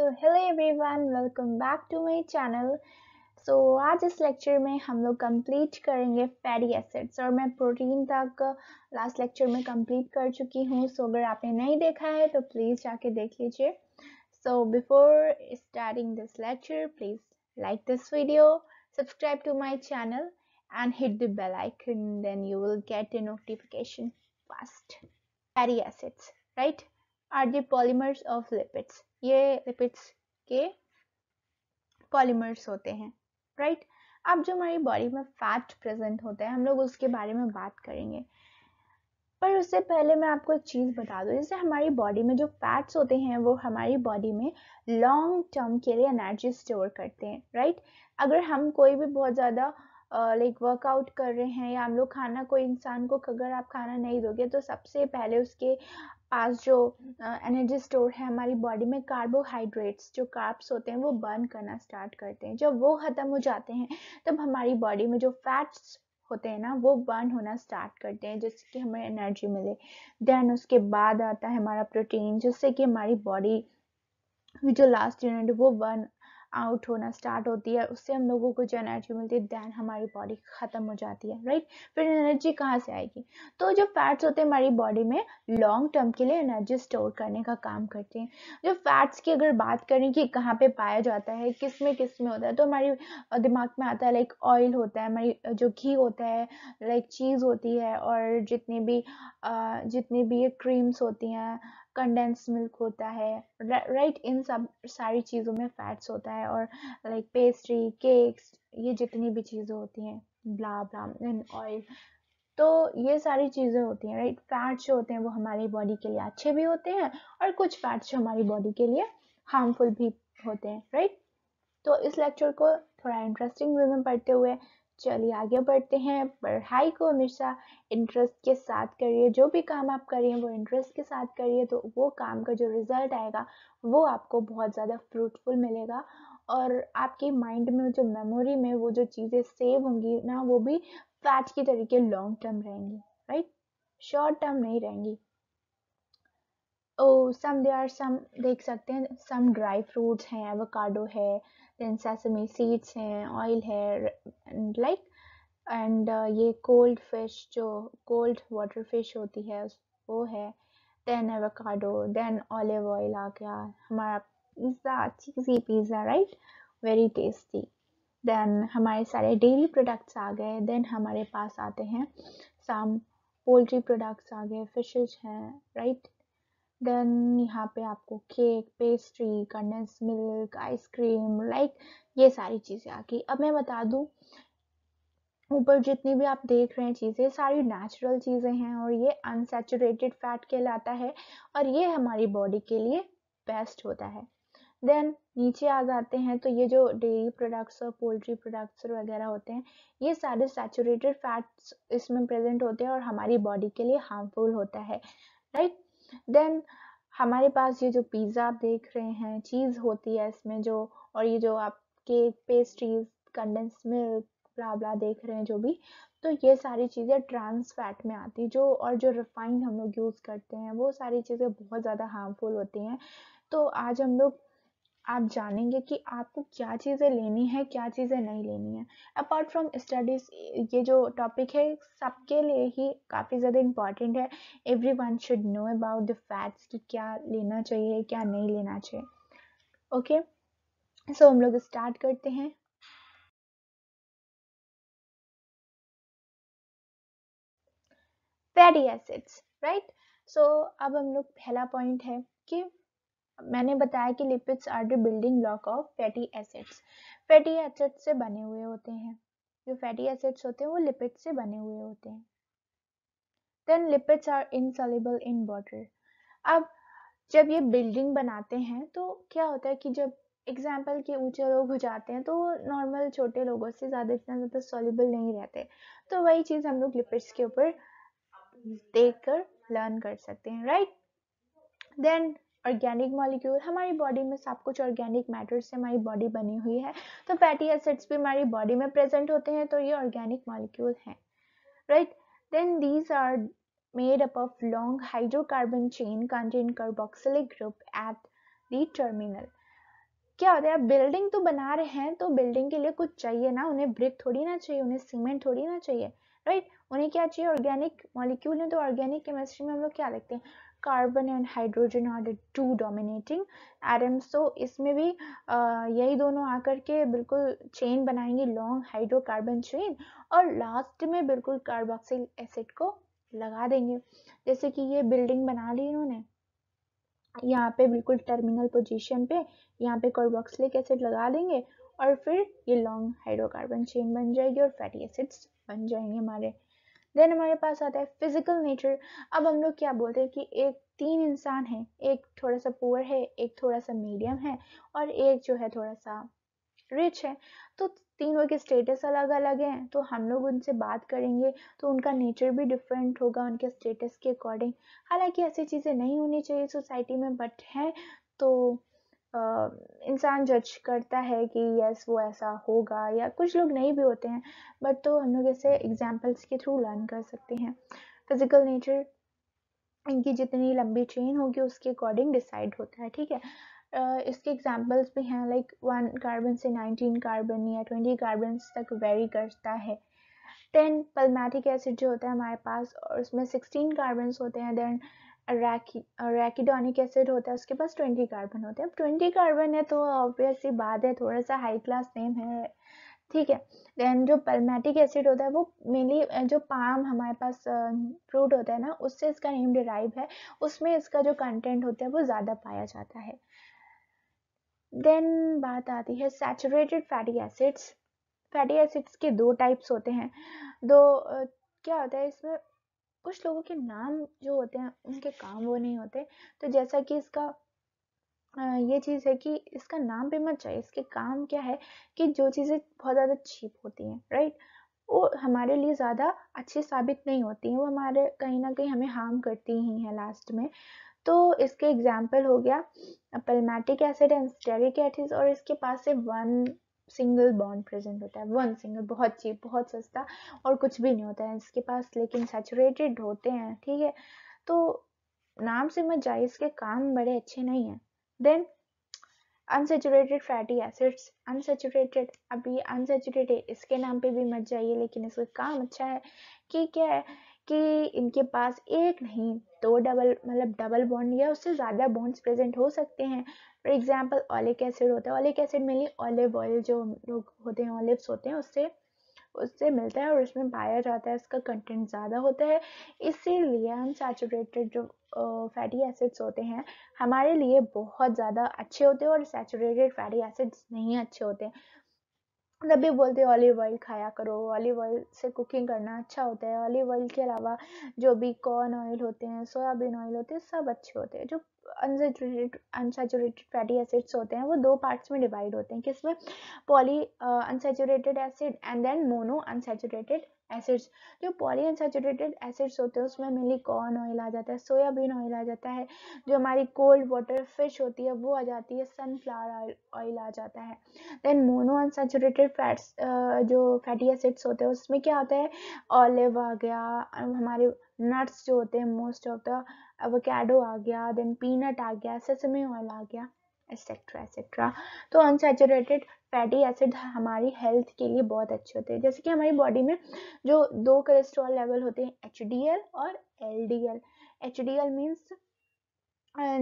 Hello everyone, welcome back to my channel. आज इस lecture में हम लोग कंप्लीट करेंगे फैटी एसिड्स और मैं प्रोटीन तक लास्ट लेक्चर में कंप्लीट कर चुकी हूँ। अगर आपने नहीं देखा है तो प्लीज़ जाके देख लीजिए। Before starting this lecture, please like this video, subscribe to my channel and hit the bell icon, then you will get a notification fast. Fatty acids, right, are the polymers of lipids. ये lipids के polymers होते हैं, right. अब जो हमारी body में fat present होता है हम लोग उसके बारे में बात करेंगे, पर उससे पहले मैं आपको एक चीज़ बता दूं। जैसे हमारी बॉडी में जो फैट्स होते हैं वो हमारी बॉडी में लॉन्ग टर्म के लिए एनर्जी स्टोर करते हैं, राइट। अगर हम कोई भी बहुत ज़्यादा वर्कआउट कर रहे हैं या हम लोग खाना, कोई इंसान को अगर आप खाना नहीं दोगे तो सबसे पहले उसके पास जो एनर्जी स्टोर है हमारी बॉडी में, कार्बोहाइड्रेट्स जो कार्ब्स होते हैं वो बर्न करना स्टार्ट करते हैं। जब वो ख़त्म हो जाते हैं तब हमारी बॉडी में जो फैट्स होते हैं ना वो बर्न होना स्टार्ट करते हैं जिससे कि हमें एनर्जी मिले। देन उसके बाद आता है हमारा प्रोटीन, जिससे कि हमारी बॉडी जो लास्ट यूनिट है वो बर्न आउट होना स्टार्ट होती है, उससे हम लोगों को जो एनर्जी मिलती है देन हमारी बॉडी ख़त्म हो जाती है, राइट। फिर एनर्जी कहाँ से आएगी? तो जो फैट्स होते हैं हमारी बॉडी में लॉन्ग टर्म के लिए एनर्जी स्टोर करने का काम करते हैं। जो फैट्स की अगर बात करें कि कहाँ पे पाया जाता है, किस में होता है, तो हमारी दिमाग में आता है लाइक ऑयल होता है, हमारी जो घी होता है, लाइक चीज़ होती है, और जितनी भी ये क्रीम्स होती हैं, कंडेंस मिल्क होता है, राइट। इन सब सारी चीज़ों में फैट्स होता है, और लाइक पेस्ट्री, केक्स, ये जितनी भी चीज़ें होती हैं, ब्ला ब्ला एंड ऑयल, तो ये सारी चीज़ें होती हैं, राइट। फैट्स जो होते हैं वो हमारी बॉडी के लिए अच्छे भी होते हैं और कुछ फैट्स जो हमारी बॉडी के लिए हार्मफुल भी होते हैं, राइट। तो इस लेक्चर को थोड़ा इंटरेस्टिंग वे में पढ़ते हुए चलिए आगे बढ़ते हैं। पढ़ाई को हमेशा इंटरेस्ट के साथ करिए, जो भी काम आप करिए वो इंटरेस्ट के साथ करिए, तो वो काम का जो रिजल्ट आएगा वो आपको बहुत ज़्यादा फ्रूटफुल मिलेगा, और आपकी माइंड में जो मेमोरी में वो जो चीज़ें सेव होंगी ना वो भी फैट की तरीके लॉन्ग टर्म रहेंगी, राइट, शॉर्ट टर्म नहीं रहेंगी। सम देयर आर सम, देख सकते हैं, सम ड्राई फ्रूट्स हैं, एवोकाडो है, देन सेसमी सीड्स हैं, ऑयल है, लाइक एंड ये कोल्ड फिश, जो कोल्ड वाटर फिश होती है वो है, then avocado, then olive oil आ गया, हमारा pizza, cheesy pizza, right, very tasty. Then हमारे सारे डेयरी प्रोडक्ट्स आ गए। देन हमारे पास आते हैं सम पोल्ट्री प्रोडक्ट्स आ गए, फिशेज हैं, राइट। देन यहाँ पे आपको cake, pastry, condense milk, ice cream, like ये सारी चीज़ें आ गई। अब मैं बता दूँ, ऊपर जितनी भी आप देख रहे हैं चीज़ें सारी नेचुरल चीज़ें हैं और ये अनसैचुरेटेड फैट कहलाता है और ये हमारी बॉडी के लिए बेस्ट होता है। देन नीचे आ जाते हैं तो ये जो डेयरी प्रोडक्ट्स और पोल्ट्री प्रोडक्ट्स वगैरह होते हैं ये सारे सैचुरेटेड फैट्स इसमें प्रेजेंट होते हैं और हमारी बॉडी के लिए हार्मफुल होता है, राइट। देन हमारे पास ये जो पिज़्ज़ा आप देख रहे हैं, चीज़ होती है इसमें जो, और ये जो आप केक, पेस्ट्रीज, कंडेंस मिल्क, ब्ला ब्ला देख रहे हैं जो भी, तो ये सारी चीज़ें ट्रांस फैट में आती, जो और जो रिफाइंड हम लोग यूज़ करते हैं वो सारी चीज़ें बहुत ज़्यादा हार्मफुल होती हैं। तो आज हम लोग, आप जानेंगे कि आपको क्या चीज़ें लेनी है, क्या चीज़ें नहीं लेनी है। अपार्ट फ्रॉम स्टडीज, ये जो टॉपिक है सबके लिए ही काफ़ी ज़्यादा इम्पॉर्टेंट है। Everyone should know about the fats कि क्या लेना चाहिए, क्या नहीं लेना चाहिए। ओके, सो हम लोग स्टार्ट करते हैं। Fatty acids, right. सो अब हम लोग, पहला पॉइंट है कि मैंने बताया कि lipids are the building block of fatty acids. Fatty acids से बने हुए होते हैं, जो फैटी एसिड्स होते हैं वो लिपिड्स से बने हुए होते हैं। Then lipids are insoluble in water. अब जब ये बिल्डिंग बनाते हैं तो क्या होता है कि जब एग्जाम्पल के ऊंचे लोग हो जाते हैं तो नॉर्मल छोटे लोगों से ज़्यादा इतना ज़्यादा सॉल्युबल नहीं रहते, तो वही चीज़ हम लोग लिपिड्स के ऊपर देखकर लर्न कर सकते हैं, राइट। देन ऑर्गेनिक मॉलिक्यूल, हमारी बॉडी में सब कुछ ऑर्गेनिक मैटर से हमारी बॉडी बनी हुई है, तो फैटी एसिड्स भी हमारी बॉडी में प्रेजेंट होते हैं, तो ये ऑर्गेनिक मॉलिक्यूल हैं, right. Then these are made up of long hydrocarbon chain contain carboxylic group at the terminal. क्या होता है, आप बिल्डिंग तो बना रहे हैं तो बिल्डिंग के लिए कुछ चाहिए ना, उन्हें ब्रिक थोड़ी ना चाहिए, उन्हें सीमेंट थोड़ी ना चाहिए, राइट। उन्हें क्या चाहिए, ऑर्गेनिक मॉलिक्यूल है। तो ऑर्गेनिक केमिस्ट्री में हम लोग क्या लिखते हैं, carbon and hydrogen are the two dominating atoms. तो इसमें भी यही दोनों आकर के बिल्कुल चेन बनाएंगे, लॉन्ग हाइड्रोकार्बन चेन, और लास्ट में बिल्कुल कार्बोक्सिल एसिड को लगा देंगे। जैसे कि ये बिल्डिंग बना ली इन्होंने, यहाँ पे बिल्कुल टर्मिनल पोजीशन पे यहाँ पे कार्बोक्सिलिक एसिड लगा देंगे, और फिर ये लॉन्ग हाइड्रोकार्बन चेन बन जाएगी और फैटी एसिड्स बन जाएंगे हमारे। देन हमारे पास आता है फिजिकल नेचर। अब हम लोग क्या बोलते हैं कि एक 3 इंसान है, एक थोड़ा सा पुअर है, एक थोड़ा सा मीडियम है, और एक जो है थोड़ा सा रिच है। तो तीनों के स्टेटस अलग अलग हैं, तो हम लोग उनसे बात करेंगे तो उनका नेचर भी डिफरेंट होगा उनके स्टेटस के अकॉर्डिंग। हालांकि ऐसी चीज़ें नहीं होनी चाहिए सोसाइटी में, बट है तो इंसान जज करता है कि यस वो ऐसा होगा, या कुछ लोग नहीं भी होते हैं, बट तो हम लोग ऐसे एग्जाम्पल्स के थ्रू लर्न कर सकते हैं। फिजिकल नेचर इनकी जितनी लंबी चेन होगी उसके अकॉर्डिंग डिसाइड होता है, ठीक है। इसके एग्जांपल्स भी हैं, लाइक 1 कार्बन से 19 कार्बन या 20 कार्बन तक वेरी करता है। 10 पल्मेटिक एसिड जो होता है हमारे पास, और उसमें 16 कार्बन होते हैं। देन रैकिडोनिक एसिड होता है, उसके पास 20 कार्बन होते हैं। अब 20 कार्बन है तो ऑब्वियस सी बात है, थोड़ा सा हाई क्लास नेम है, ठीक है। देन जो पल्मेटिक एसिड होता है वो मेनली जो पाम हमारे पास फ्रूट होता है ना, उससे इसका नेम डिराइव है, उसमें इसका जो कंटेंट होता है वो ज़्यादा पाया जाता है। देन बात आती है saturated fatty acids. Fatty acids के 2 टाइप्स होते हैं। क्या होता है इसमें, कुछ लोगों के नाम जो होते हैं उनके काम वो नहीं होते। तो जैसा कि इसका ये चीज़ है कि इसका नाम पे मत चाहिए, इसके काम क्या है कि जो चीज़ें बहुत ज़्यादा चीप होती हैं, राइट, वो हमारे लिए ज़्यादा अच्छी साबित नहीं होती हैं, वो हमारे कहीं ना कहीं हमें हार्म करती ही हैं लास्ट में। तो इसके एग्जाम्पल हो गया पल्मेटिक एसिड एंड स्टेरिक एसिड, और इसके पास से 1 सिंगल बॉन्ड प्रेजेंट होता है, 1 सिंगल, बहुत चीप, बहुत सस्ता, और कुछ भी नहीं होता है इसके पास, लेकिन सैचुरेटेड होते हैं, ठीक है। तो नाम से मत जाइए, इसके काम बड़े अच्छे नहीं हैं। Then unsaturated fatty acids, unsaturated, अब ये अनसेचुरेटेड इसके नाम पे भी मत जाइए, लेकिन इसका काम अच्छा है कि क्या है कि इनके पास एक नहीं 2 डबल, मतलब डबल बॉन्ड या उससे ज़्यादा बॉन्ड्स प्रेजेंट हो सकते हैं। फॉर एग्जांपल ऑलिक एसिड होता है, oleic acid mainly olive oil जो लोग होते हैं, ऑलिव्स होते हैं, उससे उससे मिलता है और उसमें पाया जाता है, इसका कंटेंट ज़्यादा होता है। इसीलिए अनसैचुरेटेड जो फैटी एसिड्स होते हैं हमारे लिए बहुत ज़्यादा अच्छे होते हैं, और सैचुरेटेड फैटी एसिड्स नहीं अच्छे होते हैं। तभी बोलते हैं ऑलिव ऑयल खाया करो, ऑलिव ऑयल से कुकिंग करना अच्छा होता है। ऑलिव ऑयल के अलावा जो भी कॉर्न ऑयल होते हैं, सोयाबीन ऑयल होते हैं, सब अच्छे होते हैं। जो अनसैचुरेटेड फैटी एसिड्स होते हैं वो 2 पार्ट्स में डिवाइड होते हैं, किसमें, poly unsaturated acid and then mono unsaturated acids. जो पॉली अनसैचुरेटेड एसिड्स होते हैं उसमें मेनली कॉर्न ऑयल आ जाता है, सोयाबीन ऑयल आ जाता है, जो हमारी कोल्ड वाटर फिश होती है वो आ जाती है, सनफ्लावर ऑयल आ जाता है। देन मोनो अनसैचुरेटेड फैट्स, जो फैटी एसिड्स होते हैं उसमें क्या होता है, ऑलिव आ गया, हमारे नट्स जो होते हैं, मोस्ट ऑफ द एवोकाडो आ गया, देन पीनट आ गया, सेसमी ऑयल आ गया, एक्सेट्रा एक्सेट्रा। तो अनसैचुरेटेड फैटी एसिड हमारी हेल्थ के लिए बहुत अच्छे होते हैं। जैसे कि हमारी बॉडी में जो 2 कोलेस्ट्रॉल लेवल होते हैं, एचडीएल और एलडीएल। एचडीएल मीन्स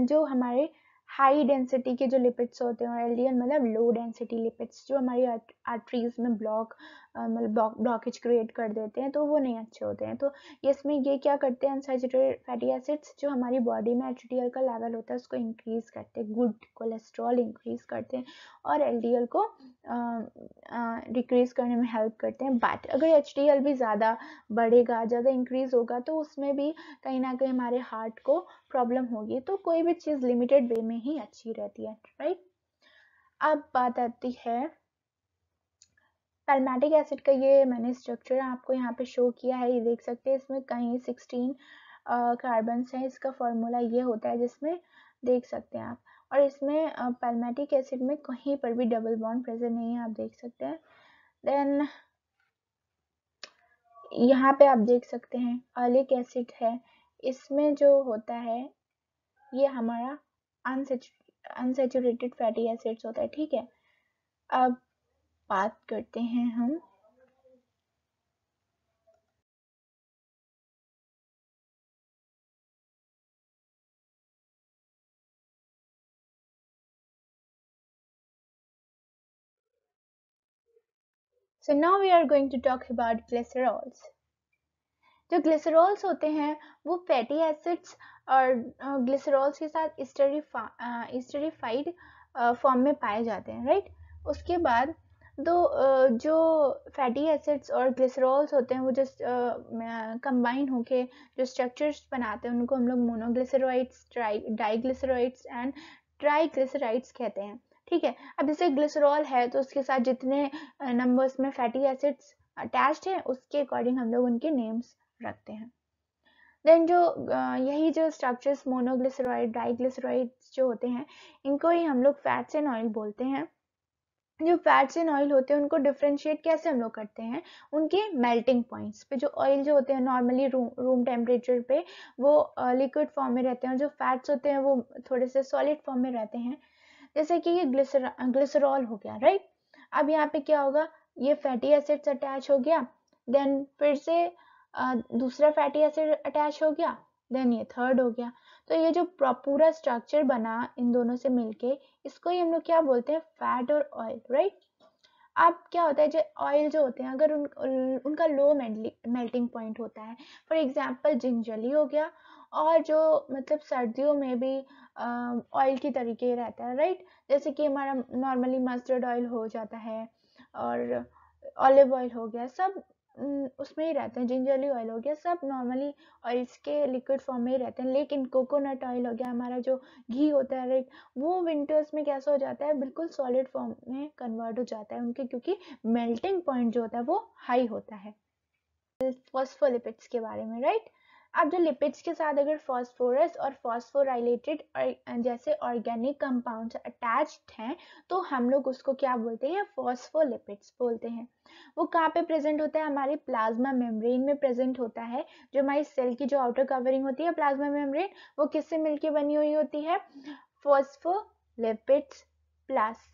जो हमारे हाई डेंसिटी के जो लिपिड्स होते हैं, और एलडीएल मतलब लो डेंसिटी लिपिड्स, जो हमारी आर्टरीज में मतलब ब्लॉकेज क्रिएट कर देते हैं, तो वो नहीं अच्छे होते हैं। तो इसमें ये क्या करते हैं, अनसैचुरेटेड फैटी एसिड्स जो हमारी बॉडी में एचडीएल का लेवल होता है उसको इंक्रीज करते हैं, गुड कोलेस्ट्रॉल इंक्रीज करते हैं, और एलडीएल को डिक्रीज करने में हेल्प करते हैं। बट अगर एचडीएल भी ज़्यादा बढ़ेगा, ज़्यादा इंक्रीज होगा, तो उसमें भी कहीं ना कहीं हमारे हार्ट को प्रॉब्लम होगी। तो कोई भी चीज़ लिमिटेड वे में ही अच्छी रहती है, राइट। अब बात आती है पैल्मेटिक एसिड का, ये मैंने स्ट्रक्चर आपको यहाँ पे शो किया है, ये देख सकते हैं, इसमें कहीं 16 कार्बन है। इसका फॉर्मूला ये होता है जिसमें देख सकते हैं आप, और इसमें पैल्मेटिक एसिड में कहीं पर भी डबल बॉन्ड प्रेजेंट नहीं है, आप देख सकते हैं। देन यहाँ पे आप देख सकते हैं ऑलिक एसिड है, इसमें जो होता है ये हमारा अनसैचुरेटेड फैटी एसिड्स होता है, ठीक है। अब बात करते हैं हम So now we are going to talk about glycerols. जो ग्लिसरॉल्स होते हैं वो फैटी एसिड्स और ग्लिसरॉल्स के साथ स्टेरिफाइड फॉर्म में पाए जाते हैं, राइट। उसके बाद जो फैटी एसिड्स और ग्लिसरॉल्स होते हैं वो जो कंबाइन होके जो स्ट्रक्चर्स बनाते हैं उनको हम लोग मोनोग्लिसराइड्स, डाइग्लिसराइड्स एंड ट्राइग्लिसराइड्स कहते हैं, ठीक है। अब जैसे ग्लिसरॉल है तो उसके साथ जितने नंबर्स में फैटी एसिड्स अटैच्ड है उसके अकॉर्डिंग हम लोग उनके नेम्स रखते हैं। देन जो यही जो स्ट्रक्चर्स मोनोग्लिसराइड, डाइग्लिसराइड जो होते हैं इनको ही हम लोग फैट्स एंड ऑयल बोलते हैं। जो फैट्स एंड ऑयल होते हैं उनको डिफ्रेंशिएट कैसे हम लोग करते हैं, उनके मेल्टिंग पॉइंट्स पे। जो ऑयल जो होते हैं नॉर्मली रूम टेम्परेचर पे वो लिक्विड फॉर्म में रहते हैं, और जो फैट्स होते हैं वो थोड़े से सॉलिड फॉर्म में रहते हैं। जैसे कि ये ग्लिसरॉल हो गया, राइट। अब यहाँ पे क्या होगा, ये फैटी एसिड्स अटैच हो गया, देन फिर से दूसरा फैटी एसिड अटैच हो गया, देन ये थर्ड हो गया। तो ये जो पूरा स्ट्रक्चर बना इन दोनों से मिलके, इसको ही हम लोग क्या बोलते हैं, फैट और ऑयल, राइट। अब क्या होता है, जो ऑयल जो होते हैं अगर उनका लो मेल्टिंग पॉइंट होता है, फॉर एग्जांपल जिंजरली हो गया, और जो मतलब सर्दियों में भी ऑयल की तरीके रहता है, राइट। जैसे कि हमारा नॉर्मली मस्टर्ड ऑयल हो जाता है और ऑलिव ऑयल हो गया, सब उसमें ही रहते हैं। जिंजरली ऑयल हो गया, सब नॉर्मली ऑयल्स के लिक्विड फॉर्म में ही रहते हैं। लेकिन कोकोनट ऑयल हो गया, हमारा जो घी होता है, राइट, वो विंटर्स में कैसा हो जाता है, बिल्कुल सॉलिड फॉर्म में कन्वर्ट हो जाता है उनके, क्योंकि मेल्टिंग पॉइंट जो होता है वो हाई होता है। फॉस्फोलिपिड्स के बारे में, राइट। अब जो लिपिड्स के साथ अगर फॉस्फोरस और फॉस्फोराइलेटेड जैसे ऑर्गेनिक कंपाउंड्स अटैच्ड हैं तो हम लोग उसको क्या बोलते हैं, फॉस्फोलिपिड्स बोलते हैं। वो कहाँ पे प्रेजेंट होता है, हमारे प्लाज्मा मेम्ब्रेन में प्रेजेंट होता है। जो हमारी सेल की जो आउटर कवरिंग होती है प्लाज्मा मेम्ब्रेन, वो किससे मिलके बनी हुई होती है, phospholipids plus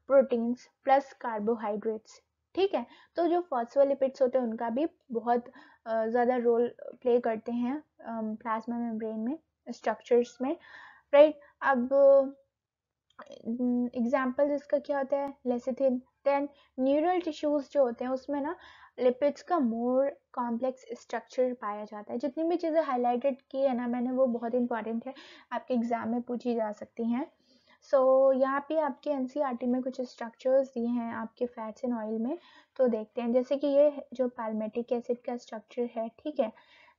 proteins plus carbohydrates, ठीक है। तो जो फॉस्फोलिपिड्स होते हैं उनका भी बहुत ज़्यादा रोल प्ले करते हैं प्लाज्मा मेम्ब्रेन में, स्ट्रक्चर्स में, राइट। अब एग्जाम्पल इसका क्या होता है, लेसिथिन। देन न्यूरल टिश्यूज जो होते हैं उसमें ना लिपिड्स का मोर कॉम्प्लेक्स स्ट्रक्चर पाया जाता है। जितनी भी चीज़ें हाईलाइटेड की है ना मैंने, वो बहुत इंपॉर्टेंट है, आपके एग्जाम में पूछी जा सकती हैं। सो यहाँ पे आपके एनसीईआरटी में कुछ स्ट्रक्चर्स दिए हैं आपके फैट्स एंड ऑयल में, तो देखते हैं। जैसे कि ये जो पैल्मेटिक एसिड का स्ट्रक्चर है, ठीक है।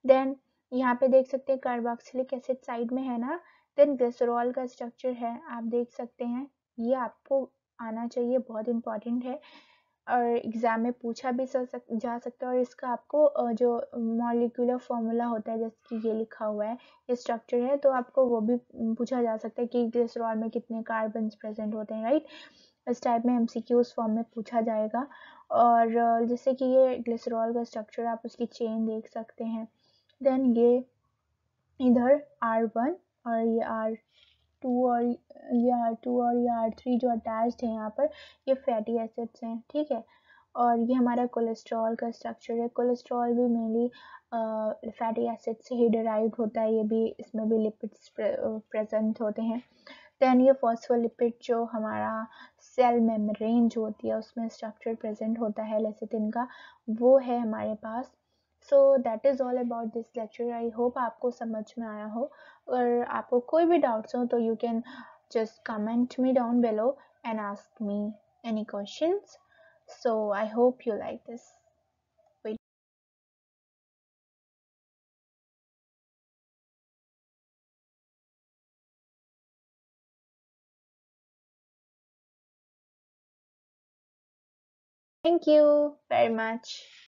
देन यहाँ पे देख सकते हैं कार्बोक्सिलिक एसिड साइड में है ना। देन ग्लिसरॉल का स्ट्रक्चर है, आप देख सकते हैं, ये आपको आना चाहिए, बहुत इंपॉर्टेंट है और एग्जाम में पूछा भी जा सकता है। और इसका आपको जो मॉलिक्यूलर फॉर्मूला होता है जैसे कि ये लिखा हुआ है, ये स्ट्रक्चर है, तो आपको वो भी पूछा जा सकता है कि ग्लिसरॉल में कितने कार्बन्स प्रेजेंट होते हैं, राइट। इस टाइप में एमसीक्यूज फॉर्म में पूछा जाएगा। और जैसे कि ये ग्लिसरॉल का स्ट्रक्चर, आप उसकी चेन देख सकते हैं। देन ये इधर R1 और ये R2 और ये R2 और ये R3 जो अटैच्ड है यहाँ पर, ये फैटी एसिड्स हैं, ठीक है। और ये हमारा कोलेस्ट्रॉल का स्ट्रक्चर है। कोलेस्ट्रॉल भी मेनली फैटी एसिड से ही डिराइव होता है, ये भी, इसमें भी लिपिड्स प्रेजेंट होते हैं। देन ये फॉस्फोलिपिड जो हमारा सेल मेम्ब्रेन जो होती है उसमें स्ट्रक्चर प्रेजेंट होता है लेसिथिन का, वो है हमारे पास। So that is all about this lecture. I hope आपको समझ में आया हो। और आपको कोई भी डाउट्स हो तो you can just comment me down below and ask me any questions. So I hope you like this. Thank you very much.